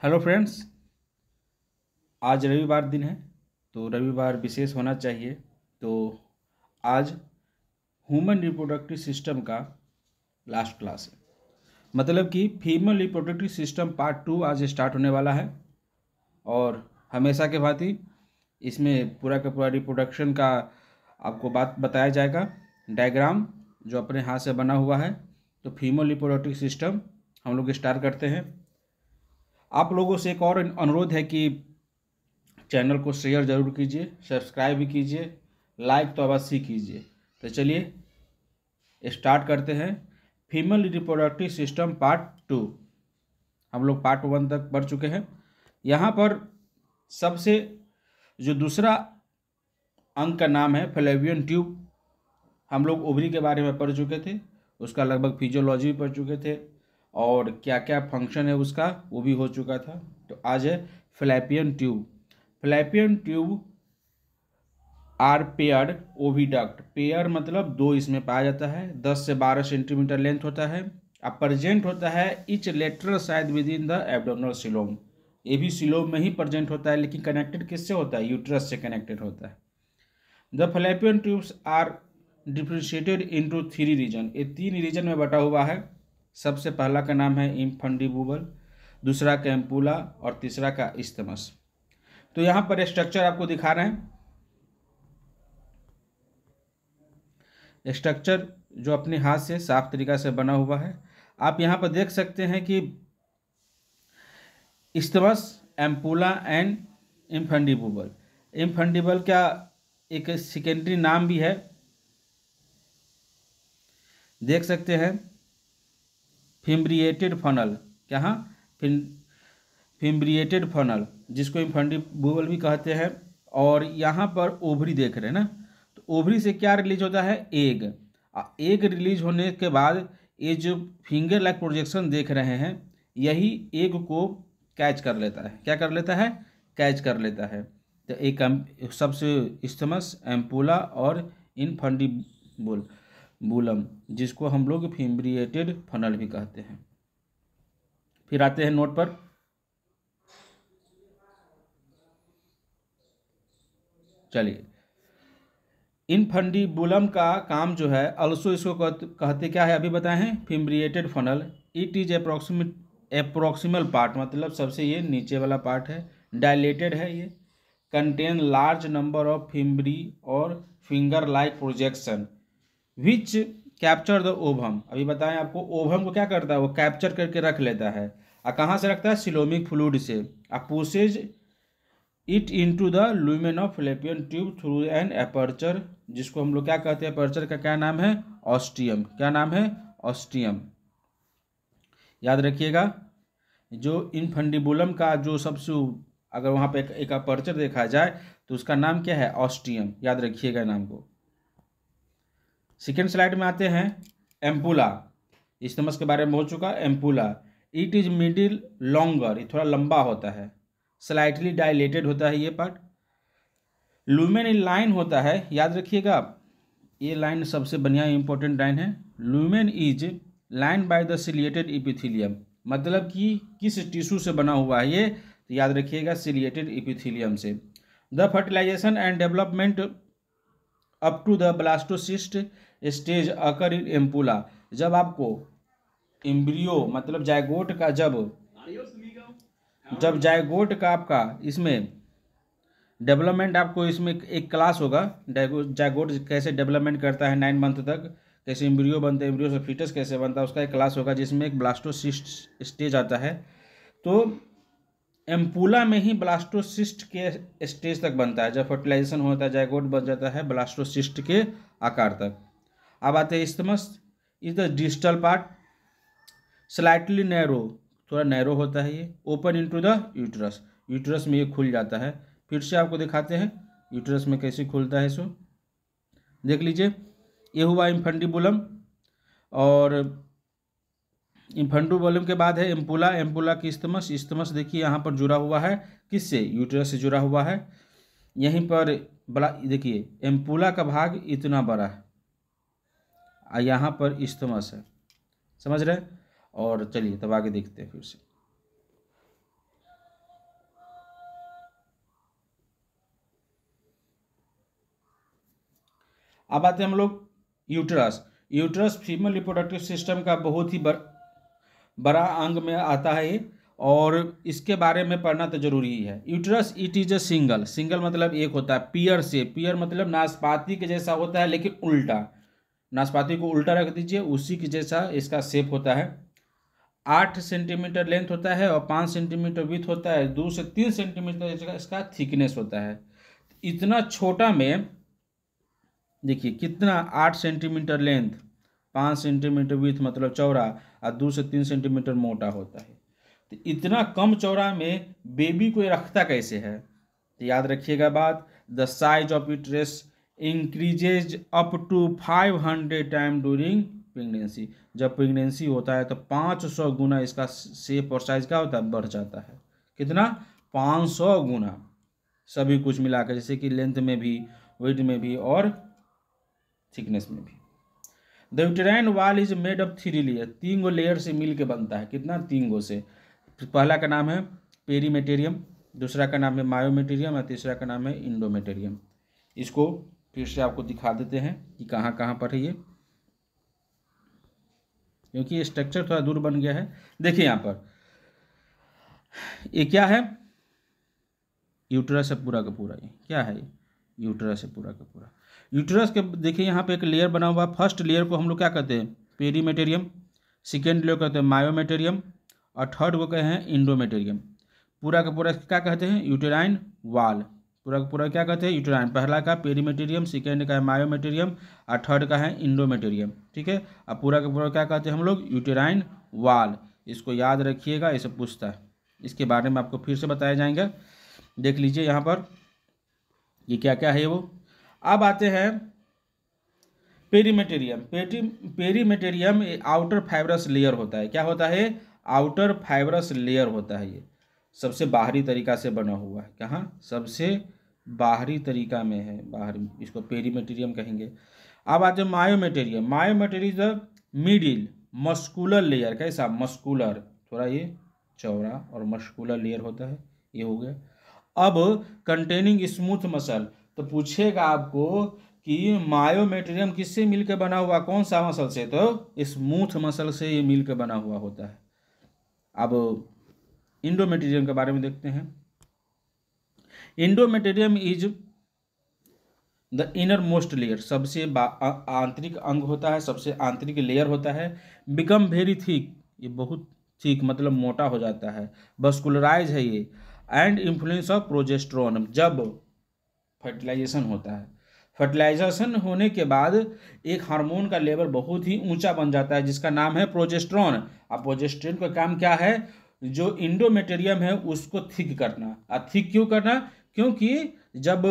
Hello friends, आज रविवार दिन है तो रविवार विशेष होना चाहिए। तो आज ह्यूमन रिप्रोडक्टिव सिस्टम का लास्ट क्लास है, मतलब कि फीमेल रिप्रोडक्टिव सिस्टम पार्ट 2 आज स्टार्ट होने वाला है। और हमेशा के भांति इसमें पूरा का पूरा रिप्रोडक्शन का आपको बात बताया जाएगा, डायग्राम जो अपने हाथ से बना हुआ है। तो फीमेल रिप्रोडक्टिव सिस्टम हम लोग स्टार्ट करते हैं। आप लोगों से एक और अनुरोध है कि चैनल को शेयर ज़रूर कीजिए, सब्सक्राइब भी कीजिए, लाइक तो अवश्य कीजिए। तो चलिए स्टार्ट करते हैं। Female reproductive system part 2। हम लोग पार्ट 1 तक पढ़ चुके हैं। यहाँ पर सबसे जो दूसरा अंग का नाम है फैलोपियन ट्यूब। हम लोग ओवरी के बारे में पढ़ चुके थे, उसका लगभग फिजियोलॉजी भी पढ़ चुके थे और क्या क्या फंक्शन है उसका वो भी हो चुका था। तो आज है fallopian tube. Fallopian tube are paired oviduct. Pair मतलब दो इसमें पाया जाता है, 10 से 12 सेंटीमीटर लेंथ होता है। अब प्रेजेंट होता है etch lateral side with in the abdominal coelom. ये भी सिलोम में ही प्रेजेंट होता है, लेकिन कनेक्टेड किससे होता है? यूट्रस से कनेक्टेड होता है। The fallopian tubes are differentiated into 3 region. ये 3 रीजन में बटा हुआ है। सबसे पहला का नाम है इन्फंडिबुबल, दूसरा का एम्पुला और तीसरा का इस्थमस। तो यहाँ पर स्ट्रक्चर आपको दिखा रहे हैं। स्ट्रक्चर जो अपने हाथ से साफ तरीका से बना हुआ है। आप यहाँ पर देख सकते हैं कि इस्थमस, एम्पुला एंड इन्फंडिबुबल। इन्फंडिबल का एक सेकेंडरी नाम भी है, देख सकते हैं, फिम्ब्रिएटेड फनल। क्या? फिम्ब्रिएटेड फनल, जिसको इन्फंडिबुबल भी कहते हैं। और यहाँ पर ओवरी देख रहे हैं ना, तो ओवरी से क्या रिलीज होता है? एग। एग रिलीज होने के बाद ये जो फिंगर लाइक प्रोजेक्शन देख रहे हैं, यही एग को कैच कर लेता है। क्या कर लेता है? कैच कर लेता है। तो एक सबसे इस्थमस, एम्पुला और इन्फंडिबुलम, जिसको हम लोग फिम्ब्रिएटेड फनल भी कहते हैं। फिर आते हैं नोट पर। चलिए, इन्फंडिबुलम का काम जो है, अल्सो इसको कहते क्या है अभी बताए हैं? फिम्ब्रिएटेड फनल। इट इज एप्रोक्सिमल पार्ट, मतलब सबसे ये नीचे वाला पार्ट है। डायलेटेड है ये। Contain large number of fimbriae और finger like projection which capture the ovum. अभी बताएं आपको, ओवम को क्या करता है? वो कैप्चर करके रख लेता है। और कहाँ से रखता है? सिलोमिक फ्लूइड से। Pushes it into the lumen of fallopian tube through an aperture, जिसको हम लोग क्या कहते हैं? एपर्चर का क्या नाम है? ऑस्टियम। क्या नाम है? ऑस्टियम। याद रखिएगा, जो इन्फंडिबुलम का जो सबसे, अगर वहाँ पे एक अपर्चर देखा जाए तो उसका नाम क्या है? ऑस्टियम। याद रखिएगा नाम को। सेकेंड स्लाइड में आते हैं। एम्पुला, इस्थमस के बारे में बोल चुका। Ampulla, it is middle longer, ये थोड़ा लंबा होता है। स्लाइटली डायलेटेड होता है ये पार्ट। लुमेन इन लाइन होता है, याद रखिएगा, ये लाइन सबसे बढ़िया इंपॉर्टेंट लाइन है। Lumen is line by the ciliated epithelium, मतलब कि किस टिश्यू से बना हुआ है ये? तो याद रखिएगा, सिलिएटेड इपिथीलियम से। The fertilisation and development up to the blastocyst stage occur in ampulla. जब आपको एम्ब्रियो मतलब जायगोट का जब जायगोट का आपका इसमें डेवलपमेंट, आपको इसमें एक क्लास होगा, जायगोट कैसे डेवलपमेंट करता है 9 मंथ तक, कैसे एम्ब्रियो बनता है, एम्ब्रियो से फीटस कैसे बनता है, उसका एक क्लास होगा जिसमें एक ब्लास्टोसिस्ट स्टेज आता है। तो एम्पुला में ही ब्लास्टोसिस्ट के स्टेज तक बनता है। जब फर्टिलाइजेशन होता है, जायगोट बन जाता है ब्लास्टोसिस्ट के आकार तक। अब आते हैं isthmus. Is the distal part, slightly narrow, थोड़ा नैरो होता है ये। Open into the uterus, uterus में ये खुल जाता है। फिर से आपको दिखाते हैं यूट्रस में कैसे खुलता है। सो देख लीजिए, ये हुआ इन्फंडिबुलम। और इन्फंडिबुलम के बाद है एम्पुला। एम्पुला की इस्थमस। इस्थमस देखिए यहाँ पर जुड़ा हुआ है, किससे? यूट्रस से जुड़ा हुआ है। यहीं पर बड़ा देखिए, एम्पुला का भाग इतना बड़ा है और यहाँ पर इस्थमस है। समझ रहे हैं? और चलिए तब आगे देखते हैं फिर से। अब आते हैं हम लोग uterus. Uterus female reproductive system का बहुत ही बड़ा अंग में आता है ये, और इसके बारे में पढ़ना तो जरूरी ही है। Uterus it is a single मतलब एक होता है, पियर से, पियर मतलब नाशपाती के जैसा होता है लेकिन उल्टा, नाशपाती को उल्टा रख दीजिए, उसी के जैसा इसका शेप होता है। 8 सेंटीमीटर लेंथ होता है और 5 सेंटीमीटर विड्थ होता है, 2 से 3 सेंटीमीटर इसका थिकनेस होता है। इतना छोटा में देखिए कितना, 8 सेंटीमीटर लेंथ, 5 सेंटीमीटर विड्थ मतलब चौड़ा, और 2 से 3 सेंटीमीटर मोटा होता है। तो इतना कम चौड़ा में बेबी को रखता कैसे है? तो याद रखिएगा बात, the size of uterus increases up to 500 time during pregnancy. जब प्रेगनेंसी होता है तो 500 गुना इसका शेप और साइज क्या होता है, बढ़ जाता है। कितना? 500 गुना, सभी कुछ मिलाकर, जैसे कि लेंथ में भी, वेट में भी और थिकनेस में भी। The uterine wall is made of 3 layer, 3 go layer से मिल के बनता है। कितना? 3 गो से। पहला का नाम है पेरीमेटेरियम, दूसरा का नाम है मायोमेटेरियम और तीसरा का नाम है इंडोमेटेरियम। इसको फिर से आपको दिखा देते हैं कि कहाँ कहाँ पर है ये, क्योंकि ये स्ट्रक्चर थोड़ा दूर बन गया है। देखिए यहाँ पर ये क्या है, यूट्रस है पूरा का पूरा। ये क्या है? यूट्रस है पूरा का पूरा। यूट्रस के देखिए यहाँ पे एक लेयर बना हुआ। फर्स्ट लेयर को हम लोग क्या कहते हैं? पेरीमेटेरियम। सेकेंड लेयर कहते हैं मायोमेटेरियम, और थर्ड को कहे हैं इंडोमेटेरियम। पूरा का पूरा क्या कहते हैं? यूटेराइन वाल। पूरा का पूरा क्या कहते हैं? यूटेराइन। पहला का पेरीमेटेरियम, सेकेंड का है मायोमेटेरियम, और थर्ड का है इंडोमेटेरियम। ठीक है। अब पूरा का पूरा क्या कहते हैं हम लोग? यूटेराइन वाल। इसको याद रखिएगा, ये सब पूछता है, इसके बारे में आपको फिर से बताया जाएगा। देख लीजिए यहाँ पर ये क्या क्या है वो। अब आते हैं पेरीमेटेरियम। पेरीमेटेरियम आउटर फाइब्रस लेयर होता है। क्या होता है? आउटर फाइब्रस लेयर होता है। ये सबसे बाहरी तरीका से बना हुआ है। कहाँ? सबसे बाहरी तरीका में है, बाहरी, इसको पेरीमेटेरियम कहेंगे। अब आते हैं myometrium. Myometrium is the middle muscular layer. कैसा? मस्कुलर, थोड़ा ये चौड़ा और मस्कुलर लेयर होता है। ये हो गया। अब कंटेनिंग स्मूथ मसल, तो पूछेगा आपको कि मायोमेटेरियम किससे मिलकर बना हुआ, कौन सा मसल से? तो स्मूथ मसल से ये मिलकर बना हुआ होता है। अब इंडोमेटेरियम के बारे में देखते हैं। Endometrium is the inner most layer, सबसे आंतरिक अंग होता है, सबसे आंतरिक लेयर होता है। बिकम वेरी थिक, ये बहुत थिक मतलब मोटा हो जाता है। बस्कुलराइज है ये। एंड इन्फ्लुएंस ऑफ प्रोजेस्टेरोन, जब फर्टिलाइजेशन होता है, फर्टिलाइजेशन होने के बाद एक हार्मोन का लेवल बहुत ही ऊंचा बन जाता है जिसका नाम है प्रोजेस्टेरोन। अब प्रोजेस्टेरोन का काम क्या है? जो इंडोमेटेरियम है उसको थिक करना। अब थिक क्यों करना? क्योंकि जब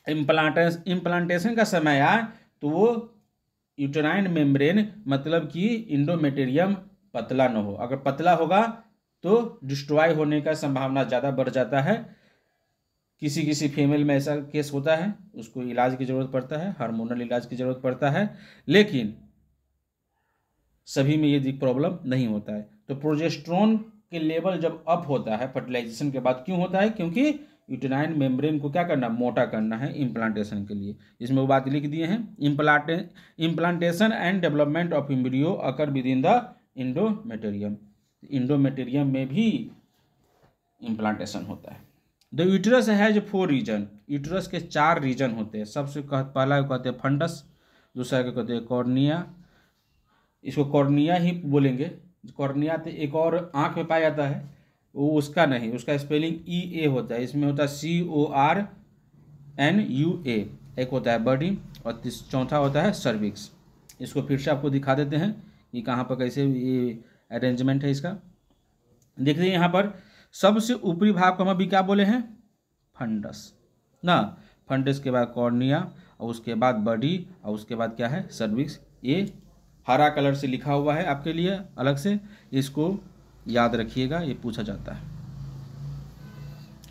इम्प्लांटेशन का समय आए तो वो यूटेराइन मेम्ब्रेन मतलब कि इंडोमेटेरियम पतला न हो। अगर पतला होगा तो डिस्ट्रॉय होने का संभावना ज़्यादा बढ़ जाता है। किसी किसी फीमेल में ऐसा केस होता है, उसको इलाज की ज़रूरत पड़ता है, हार्मोनल इलाज की ज़रूरत पड़ता है, लेकिन सभी में ये प्रॉब्लम नहीं होता है। तो प्रोजेस्टेरोन के लेवल जब अप होता है फर्टिलाइजेशन के बाद, क्यों होता है? क्योंकि यूटेराइन मेम्ब्रेन को क्या करना? मोटा करना है इम्प्लांटेशन के लिए। इसमें वो बात लिख दिए हैं, implantation and development of embryo occur within the endometrium. Endometrium में भी इम्प्लांटेशन होता है। The uterus has 4 region, uterus के 4 रीजन होते हैं। सबसे पहला को कहते हैं फंडस, दूसरा को कहते हैं कॉर्निया, इसको कॉर्निया ही बोलेंगे। कॉर्निया तो एक और आँख में पाया जाता है, वो उसका नहीं, उसका स्पेलिंग EA होता है, इसमें होता है CORNUA। एक होता है बॉडी और चौथा होता है सर्विक्स। इसको फिर से आपको दिखा देते हैं कि कहाँ पर कैसे ये अरेंजमेंट है इसका। देखिए यहाँ पर सबसे ऊपरी भाग को हम अभी क्या बोले हैं? फंडस ना। फंडस के बाद कॉर्निया और उसके बाद बॉडी और उसके बाद क्या है? सर्विक्स। ये हरा कलर से लिखा हुआ है आपके लिए अलग से, इसको याद रखिएगा, ये पूछा जाता है।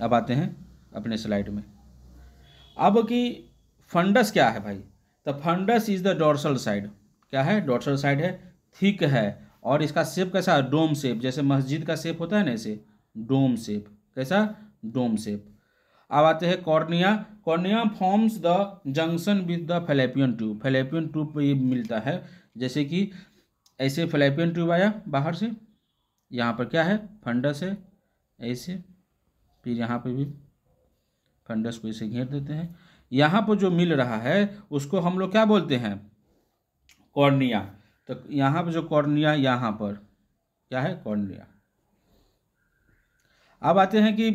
अब आते हैं अपने स्लाइड में। अब कि फंडस क्या है भाई? तो fundus is the dorsal side. क्या है? डोर्सल साइड है, थिक है, और इसका शेप कैसा है? डोम शेप, जैसे मस्जिद का शेप होता है ना, ऐसे डोम शेप। कैसा? Dome shape. अब आते हैं cornua. Cornua forms the junction with the fallopian tube. Fallopian tube पर ये मिलता है, जैसे कि ऐसे फैलेपियन ट्यूब आया बाहर से, यहाँ पर क्या है फंडस है ऐसे, फिर यहाँ पे भी फंडस को ऐसे घेर देते हैं। यहाँ पर जो मिल रहा है उसको हम लोग क्या बोलते हैं, कॉर्निया। तो यहाँ पर जो कॉर्निया, यहाँ पर क्या है कॉर्निया। अब आते हैं कि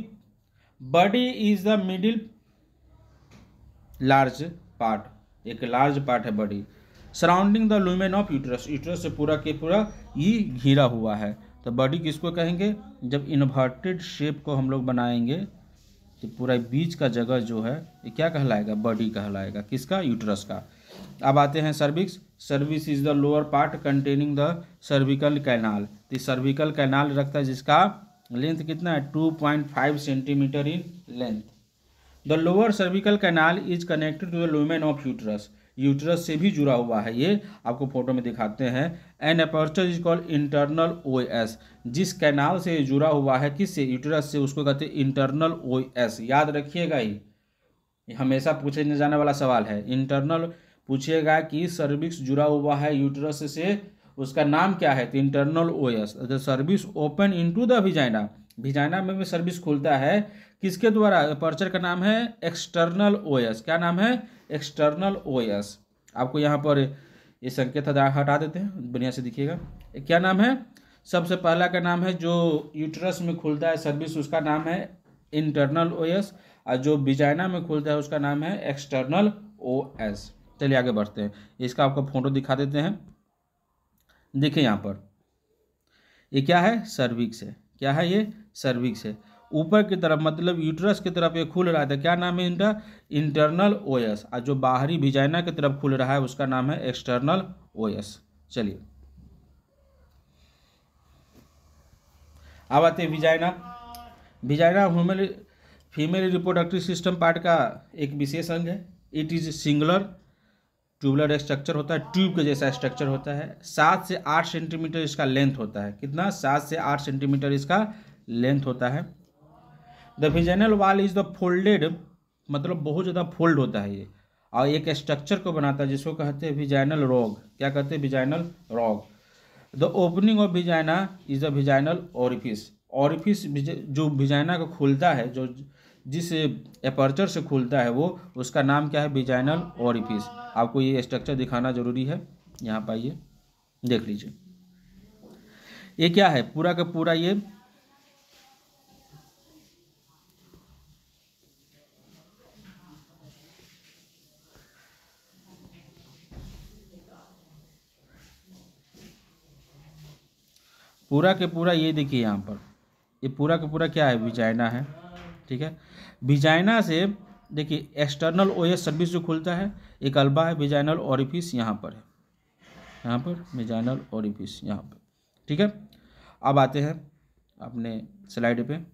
body is the middle large part, एक लार्ज पार्ट है body, surrounding the lumen of uterus. Uterus से पूरा के पूरा ये घिरा हुआ है। तो बॉडी किसको कहेंगे, जब इन्वर्टेड शेप को हम लोग बनाएंगे तो पूरा बीच का जगह जो है ये क्या कहलाएगा, बॉडी कहलाएगा, किसका, यूट्रस का। अब आते हैं cervix. Cervix is the lower part containing the cervical canal. तो सर्विकल कैनाल रखता है जिसका लेंथ कितना है, 2.5 centimetre in length. The lower cervical canal is connected to the lumen of uterus. Uterus से भी जुड़ा हुआ है, ये आपको फोटो में दिखाते हैं। An aperture is called internal os. जिस कैनाल से जुड़ा हुआ है, किससे, यूट्रस से, उसको कहते हैं इंटरनल ओएस। याद रखिएगा, ये हमेशा पूछे जाने वाला सवाल है। इंटरनल पूछिएगा कि सर्विक्स जुड़ा हुआ है यूट्रस से, उसका नाम क्या है, तो internal OS. The service open into the vagina. Vagina में भी सर्विस खुलता है, किसके द्वारा, अपर्चर का नाम है एक्सटर्नल ओएस। क्या नाम है, एक्सटर्नल ओएस। आपको यहाँ पर ये संकेत हटा देते हैं, बढ़िया से दिखिएगा। क्या नाम है, सबसे पहला का नाम है जो यूट्रस में खुलता है सर्विस, उसका नाम है इंटरनल ओएस, और जो विजाइना में खुलता है उसका नाम है एक्सटर्नल ओएस। चलिए आगे बढ़ते हैं, इसका आपको फोटो दिखा देते हैं। देखिए यहाँ पर ये क्या है, सर्विक्स है। क्या है ये, सर्विक्स है। ऊपर की तरफ मतलब यूट्रस की तरफ ये खुल रहा था, क्या नाम है इनका, इंटरनल ओएस। और जो बाहरी विजाइना की तरफ खुल रहा है उसका नाम है एक्सटर्नल ओएस। चलिए अब आते हैं vagina. Vagina female reproductive system part का एक विशेष अंग है। It is singular tubular structure होता है, ट्यूब के जैसा स्ट्रक्चर होता है। 7 से 8 सेंटीमीटर इसका लेंथ होता है। कितना, 7 से 8 सेंटीमीटर इसका लेंथ होता है। The vaginal wall is the folded, मतलब बहुत ज़्यादा फोल्ड होता है ये, और एक स्ट्रक्चर को बनाता है जिसको कहते हैं विजाइनल रॉग। क्या कहते हैं, vaginal rugae. The opening of vagina is the vaginal orifice. Orifice जो विजाइना को खुलता है, जो जिस एपर्चर से खुलता है वो, उसका नाम क्या है, विजाइनल ओरिफिस। आपको ये स्ट्रक्चर दिखाना जरूरी है। यहाँ पर आइए देख लीजिए, ये क्या है, पूरा का पूरा ये पूरा के पूरा, ये देखिए यहाँ पर ये पूरा का पूरा क्या है, विजाइना है। ठीक है, विजाइना से देखिए एक्सटर्नल ओएस सर्विस जो खुलता है, एक अल्बा है विजाइनल ओरिफिस यहाँ पर है, यहाँ पर विजाइनल ओरिफिस यहाँ पर। ठीक है, अब आते हैं अपने स्लाइड पे।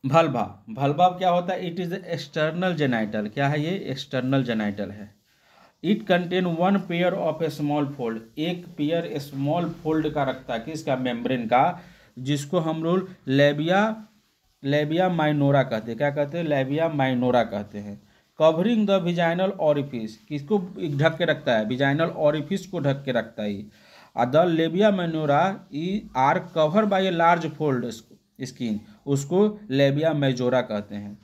भल्बा। भल्बा क्या होता है, इट इज एक्सटर्नल जेनाइटल। क्या है ये, एक्सटर्नल जेनाइटल है। It contain 1 pair of A small fold. एक पेयर स्मॉल फोल्ड का रखता है, किसका, मेम्ब्रेन का, जिसको हम लोग लेबिया माइनोरा कहते हैं। क्या कहते हैं, लेबिया माइनोरा कहते हैं। कवरिंग द विजाइनल ओरिफिस, किसको ढक के रखता है, विजाइनल ओरिफिस को ढक के रखता है। The labia minora are cover by a large fold skin, उसको लेबिया मेजोरा कहते हैं।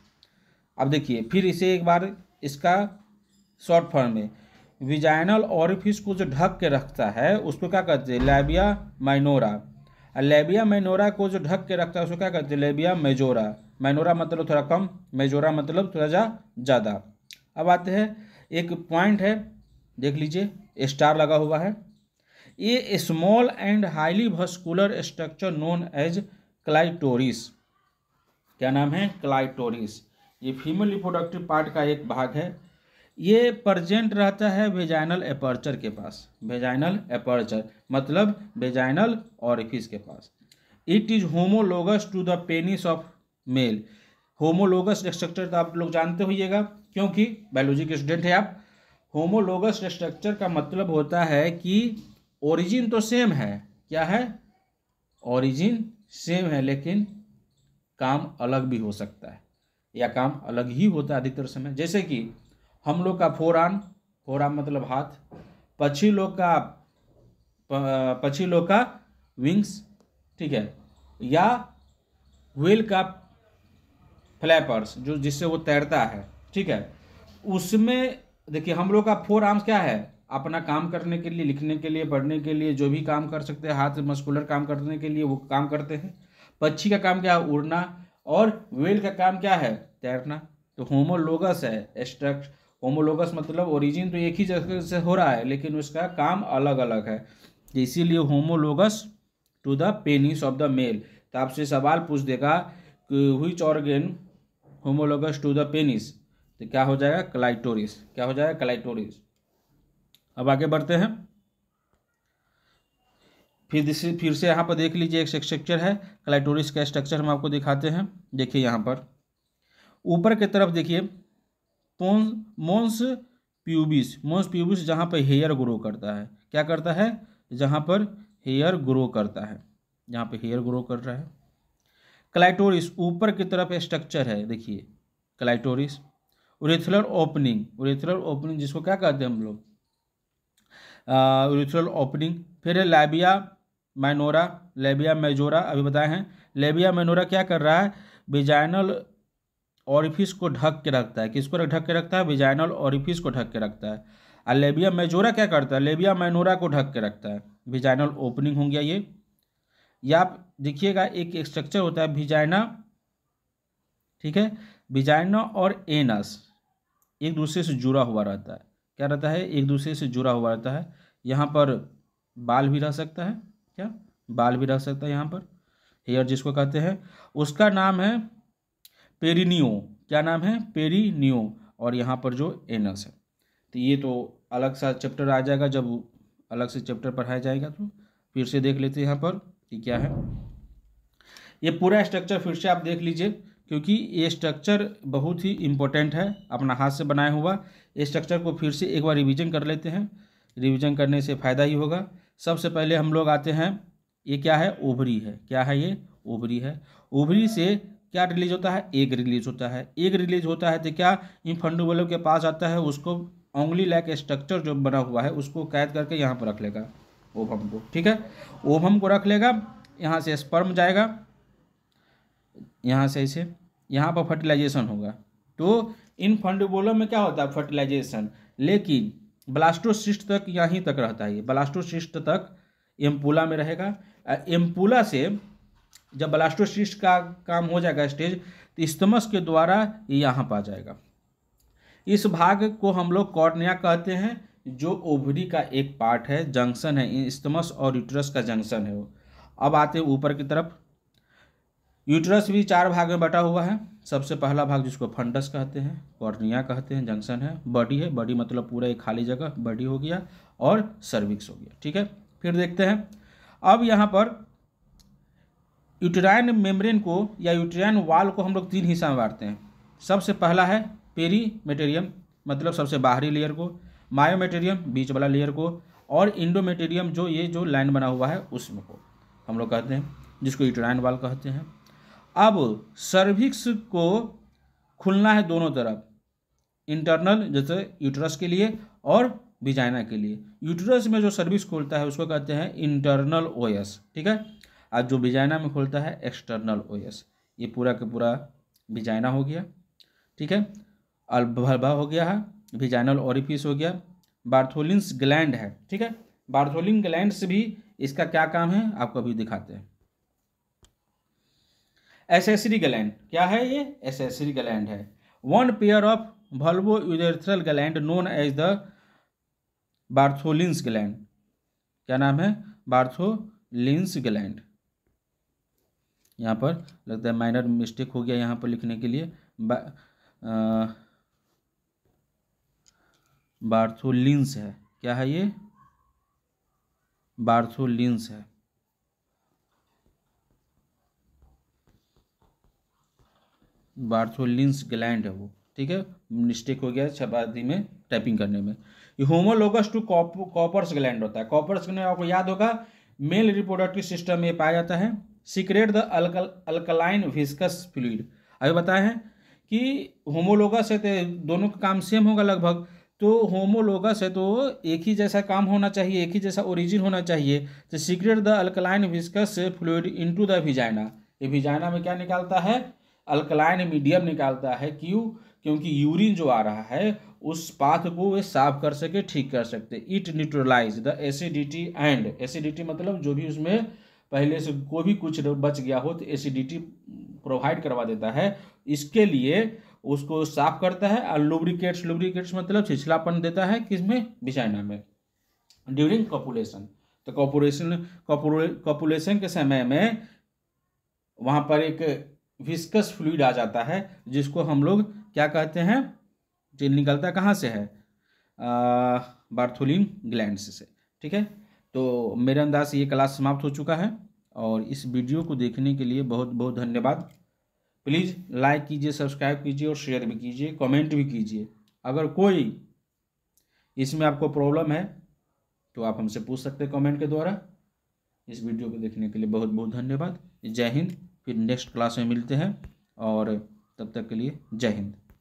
अब देखिए फिर इसे एक बार इसका शॉर्ट फॉर्म में, विजाइनल ओरिफिस को जो ढक के रखता है उसको क्या कहते हैं, लेबिया माइनोरा। लेबिया माइनोरा को जो ढक के रखता है उसको क्या कहते हैं, लेबिया मेजोरा। माइनोरा मतलब थोड़ा कम, मेजोरा मतलब थोड़ा ज़्यादा। अब आते हैं, एक पॉइंट है देख लीजिए, स्टार लगा हुआ है। ये small and highly vascular structure known as clitoris. क्या नाम है, क्लाइटोरिस। ये फीमेल रिप्रोडक्टिव पार्ट का एक भाग है। ये प्रेजेंट रहता है वेजाइनल एपर्चर के पास। वेजाइनल एपर्चर मतलब वेजाइनल ओरिफिस के पास। It is homologous to the penis of male. Homologous structure तो आप लोग जानते होइएगा, क्योंकि बायोलॉजी के स्टूडेंट है आप। होमोलोगस स्ट्रक्चर का मतलब होता है कि ओरिजिन तो सेम है, क्या है, ओरिजिन सेम है, लेकिन काम अलग भी हो सकता है या काम अलग ही होता है अधिकतर समय। जैसे कि हम लोग का फोर आर्म मतलब हाथ, पक्षी लोग का विंग्स, ठीक है, या व्हेल का फ्लैपर्स, जो जिससे वो तैरता है, ठीक है। उसमें देखिए हम लोग का फोर आर्म्स क्या है, अपना काम करने के लिए, लिखने के लिए, पढ़ने के लिए, जो भी काम कर सकते हैं, हाथ मस्कुलर काम करने के लिए वो काम करते हैं। पक्षी का काम क्या है, उड़ना, और व्हेल का काम क्या है, तैरना। तो होमोलोगस है स्ट्रक्चर। होमोलोगस मतलब ओरिजिन तो एक ही जगह से हो रहा है, लेकिन उसका काम अलग अलग है, इसीलिए homologous to the penis of the male. तो आपसे सवाल पूछ देगा कि which organ homologous to the penis, तो क्या हो जाएगा, क्लाइटोरिस। क्या हो जाएगा, क्लाइटोरिस। अब आगे बढ़ते हैं। फिर से यहाँ पर देख लीजिए, एक स्ट्रक्चर है क्लाइटोरिस का स्ट्रक्चर हम आपको दिखाते हैं। देखिए यहाँ पर ऊपर की तरफ देखिए, मोन्स प्यूबिस जहाँ पर हेयर ग्रो करता है, क्या करता है, जहाँ पर हेयर ग्रो करता है, जहाँ पर हेयर ग्रो कर रहा है। क्लाइटोरिस ऊपर की तरफ स्ट्रक्चर है, देखिए क्लाइटोरिस। उरेथ्रल ओपनिंग जिसको क्या कहते हैं हम लोग, उरेथ्रल ओपनिंग। फिर है लेबिया मेजोरा अभी बताए हैं। लेबिया मेनोरा क्या कर रहा है, विजाइनल ऑरिफिस को ढक के रखता है। किसको ढक के रखता है, विजाइनल ऑरिफिस को ढक के रखता है। और लेबिया मेजोरा क्या करता है, लेबिया मेनोरा को ढक के रखता है। विजाइनल ओपनिंग हो गया ये। या आप देखिएगा एक स्ट्रक्चर होता है विजाइना, ठीक है, विजाइना और एनस एक दूसरे से जुड़ा हुआ रहता है। क्या रहता है, एक दूसरे से जुड़ा हुआ रहता है। यहाँ पर बाल भी रह सकता है, क्या, बाल भी रह सकता है यहाँ पर, हेयर जिसको कहते हैं। उसका नाम है पेरिनियो। क्या नाम है, पेरिनियो। और यहाँ पर जो एनस है। तो ये तो अलग सा चैप्टर आ जाएगा, जब अलग से चैप्टर पढ़ाया जाएगा। तो फिर से देख लेते हैं यहाँ पर कि क्या है। ये पूरा स्ट्रक्चर फिर से आप देख लीजिए, क्योंकि ये स्ट्रक्चर बहुत ही इम्पोर्टेंट है, अपना हाथ से बनाया हुआ। इस स्ट्रक्चर को फिर से एक बार रिवीजन कर लेते हैं, रिवीजन करने से फ़ायदा ही होगा। सबसे पहले हम लोग आते हैं, ये क्या है, ओवरी है। क्या है ये, ओवरी है। ओवरी से क्या रिलीज होता है, एग रिलीज होता है। एग रिलीज होता है तो क्या, इनफंडुबुलम के पास आता है, उसको उंगली लाइक स्ट्रक्चर जो बना हुआ है उसको कैद करके यहाँ पर रख लेगा, ओवम को, ठीक है। ओवम को रख लेगा, यहाँ से स्पर्म जाएगा, यहाँ से इसे, यहाँ पर फर्टिलाइजेशन होगा। तो इन फंडुबुलम में क्या होता है, फर्टिलाइजेशन। लेकिन ब्लास्टोसिस्ट तक यहीं तक रहता है, ये ब्लास्टोसिस्ट तक एम्पुला में रहेगा। एम्पुला से जब ब्लास्टोसिस्ट का काम हो जाएगा स्टेज, तो इस्थमस के द्वारा ये यहाँ पर आ जाएगा। इस भाग को हम लोग कॉर्निया कहते हैं, जो ओवरी का एक पार्ट है, जंक्शन है, इस्थमस और यूट्रस का जंक्शन है वो। अब आते हैं ऊपर की तरफ। यूट्रस भी 4 भाग में बटा हुआ है। सबसे पहला भाग जिसको फंडस कहते हैं, कॉर्निया कहते हैं, जंक्शन है। बॉडी है, बॉडी मतलब पूरा एक खाली जगह, बॉडी हो गया, और सर्विक्स हो गया, ठीक है। फिर देखते हैं, अब यहाँ पर यूटेराइन मेम्ब्रेन को या यूटेराइन वाल को हम लोग 3 हिस्सा में बांटते हैं। सबसे पहला है पेरीमेटेरियम, मतलब सबसे बाहरी लेयर को, मायोमेटेरियम बीच वाला लेयर को, और इंडोमेटेरियम जो ये जो लाइन बना हुआ है उसमें को हम लोग कहते हैं, जिसको यूटेराइन वाल कहते हैं। अब सर्विक्स को खुलना है दोनों तरफ, इंटरनल जैसे यूट्रस के लिए और विजाइना के लिए। यूट्रस में जो सर्विक्स खोलता है उसको कहते हैं इंटरनल ओएस, ठीक है। आज जो विजाइना में खोलता है एक्सटर्नल ओएस। ये पूरा का पूरा विजाइना हो गया, ठीक है। अल्बा हो गया है, विजाइनल ओरिफिस हो गया। बार्थोलिन्स ग्लैंड है, ठीक है। बार्थोलिन ग्लैंड से भी इसका क्या काम है आपको अभी दिखाते हैं। एसेसरी ग्लैंड क्या है, ये एसेसरी ग्लैंड है। One pair of vulvo urethral gland known as the Bartholin's gland. क्या नाम है, बार्थोलिन्स ग्लैंड। यहाँ पर लगता है माइनर मिस्टेक हो गया यहाँ पर लिखने के लिए, बार्थोलिन्स है। क्या है ये, बार्थोलिन्स है। बार्थोलिन्स ग्लैंड है वो, ठीक है, मिस्टेक हो गया छपाती में, टाइपिंग करने में। ये होमोलोगस टू कॉपर्स ग्लैंड होता है। कॉपर्स ग्लैंड आपको याद होगा मेल रिप्रोडक्टिव सिस्टम में पाया जाता है। Secret the alkaline viscous fluid. अभी बताया है कि होमोलोगस है तो दोनों का काम सेम होगा लगभग, तो होमोलोगस है तो एक ही जैसा काम होना चाहिए, एक ही जैसा ओरिजिन होना चाहिए। तो secret the alkaline viscous fluid into the vagina. ये विजाइना में क्या निकालता है? अल्कलाइन मीडियम निकालता है। क्यों? क्योंकि यूरिन जो आ रहा है उस पाथ को वे साफ कर सके, ठीक कर सकते। It neutralise the acidity and, acidity मतलब जो भी उसमें पहले से कोई भी कुछ बच गया हो तो एसिडिटी प्रोवाइड करवा देता है, इसके लिए उसको साफ करता है। और लुब्रिकेट्स, लुब्रिकेट्स मतलब छिछलापन देता है किसमें? विजाइना में। ड्यूरिंग कॉपुलेशन, तो कॉपुलेशन के समय में वहाँ पर एक विस्कस फ्लूइड आ जाता है जिसको हम लोग क्या कहते हैं? जो निकलता कहाँ से है? बार्थोलिन ग्लैंड्स से। ठीक है, तो मेरे अंदाज से ये क्लास समाप्त हो चुका है और इस वीडियो को देखने के लिए बहुत बहुत धन्यवाद। प्लीज़ लाइक कीजिए, सब्सक्राइब कीजिए और शेयर भी कीजिए, कमेंट भी कीजिए। अगर कोई इसमें आपको प्रॉब्लम है तो आप हमसे पूछ सकते हैं कमेंट के द्वारा। इस वीडियो को देखने के लिए बहुत बहुत धन्यवाद। जय हिंद। फिर नेक्स्ट क्लास में मिलते हैं और तब तक के लिए जय हिंद।